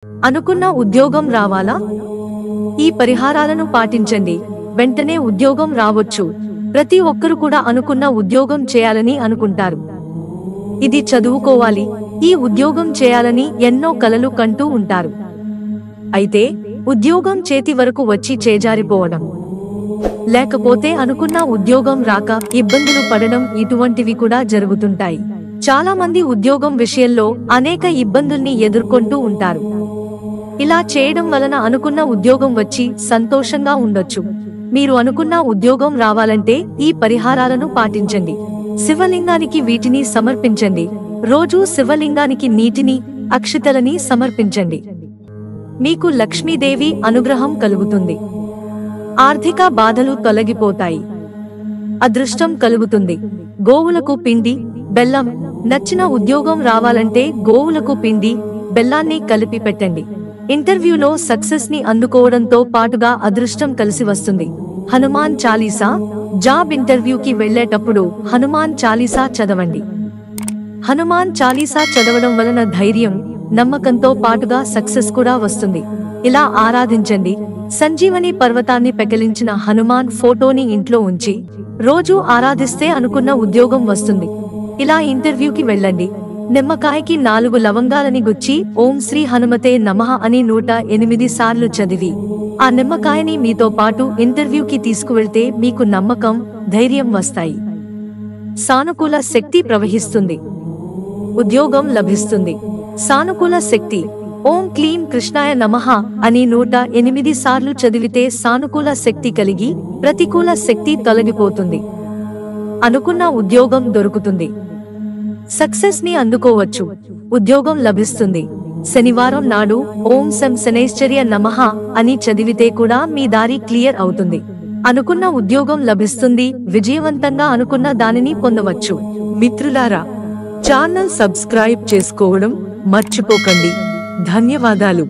అనుకున్న ఉద్యోగం రావాలా? ఈ పరిహారాలను పాటించండి, వెంటనే ఉద్యోగం రావచ్చు. ప్రతి ఒక్కరు కూడా అనుకున్న ఉద్యోగం చేయాలని అనుకుంటారు. ఇది చదువుకోవాలి, ఈ ఉద్యోగం చేయాలని ఎన్నో కలలు కంటూ ఉంటారు. అయితే ఉద్యోగం చేతి వరకు వచ్చి చేజారిపోవడం, లేకపోతే అనుకున్న ఉద్యోగం రాక ఇబ్బందులు పడడం, ఇటువంటివి కూడా జరుగుతుంటాయి. చాలా మంది ఉద్యోగం విషయంలో అనేక ఇబ్బందుల్ని ఎదుర్కొంటూ ఉంటారు. ఇలా చేయడం వలన అనుకున్న ఉద్యోగం వచ్చి సంతోషంగా ఉండొచ్చు. మీరు అనుకున్న ఉద్యోగం రావాలంటే ఈ పరిహారాలను పాటించండి. శివలింగానికి వీటిని సమర్పించండి. రోజూ శివలింగానికి నీటిని, అక్షితలని సమర్పించండి. మీకు లక్ష్మీదేవి అనుగ్రహం కలుగుతుంది. ఆర్థిక బాధలు తొలగిపోతాయి. అదృష్టం కలుగుతుంది. గోవులకు పిండి, బెల్లం. నచ్చిన ఉద్యోగం రావాలంటే గోవులకు పిండి, బెల్లాన్ని కలిపి పెట్టండి. ఇంటర్వ్యూలో సక్సెస్ ని అందుకోవడంతో పాటుగా అదృష్టం కలిసి వస్తుంది. హనుమాన్ చాలీసా. జాబ్ ఇంటర్వ్యూకి వెళ్లేటప్పుడు హనుమాన్ చాలీసా చదవండి. హనుమాన్ చాలీసా చదవడం వలన ధైర్యం, నమ్మకంతో పాటుగా సక్సెస్ కూడా వస్తుంది. ఇలా ఆరాధించండి. సంజీవని పర్వతాన్ని పెకలించిన హనుమాన్ ఫోటోని ఇంట్లో ఉంచి రోజూ ఆరాధిస్తే అనుకున్న ఉద్యోగం వస్తుంది. ఇలా ఇంటర్వ్యూకి వెళ్ళండి. నిమ్మకాయకి 4 లవంగాలని గుచ్చి ఓం శ్రీ హనుమతే నమః అని 108 సార్లు చదివి ఆ నిమ్మకాయని మీతో పాటు ఇంటర్వ్యూకి తీసుకువెళ్తే మీకు నమ్మకం, ధైర్యం వస్తాయి. సానుకూల శక్తి ప్రవహిస్తుంది. ఉద్యోగం లభిస్తుంది. సానుకూల శక్తి. ఓం క్లీం కృష్ణాయ నమః అని 108 సార్లు చదివితే సానుకూల శక్తి కలిగి ప్రతికూల శక్తి తొలగిపోతుంది. అనుకున్న ఉద్యోగం దొరుకుతుంది. సక్సెస్ ని అందుకోవచ్చు. ఉద్యోగం లభిస్తుంది. శనివారం నాడు ఓం శం శనైశ్చర్య నమః అని చదివితే కూడా మీ దారి క్లియర్ అవుతుంది. అనుకున్న ఉద్యోగం లభిస్తుంది. విజయవంతంగా అనుకున్న దానిని పొందవచ్చు. మిత్రులారా, ఛానల్ సబ్స్క్రైబ్ చేసుకోవడం మర్చిపోకండి. ధన్యవాదాలు.